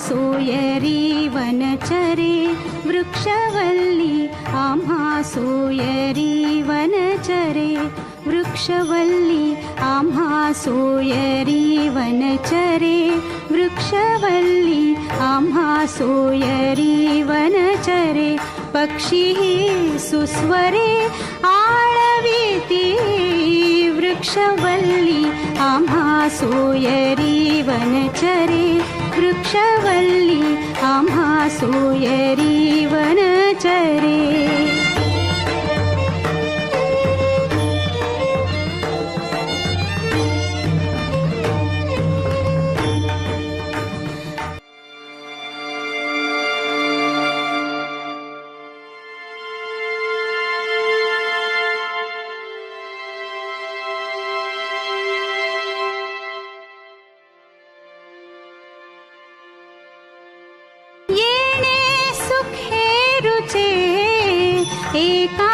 सोयरी वनचरे वृक्षवल्ली आम्हा सोयरी वनचरे वृक्षवल्ली आम्हा सोयरी वनचरे वृक्षवल्ली आम्हा सोयरी वनचरे पक्षी सुस्वरे आळविती वृक्षवल्ली आम्हा सोयरी वनचरे वृक्षवल्ली आम्हा सोयरी वनचरे एका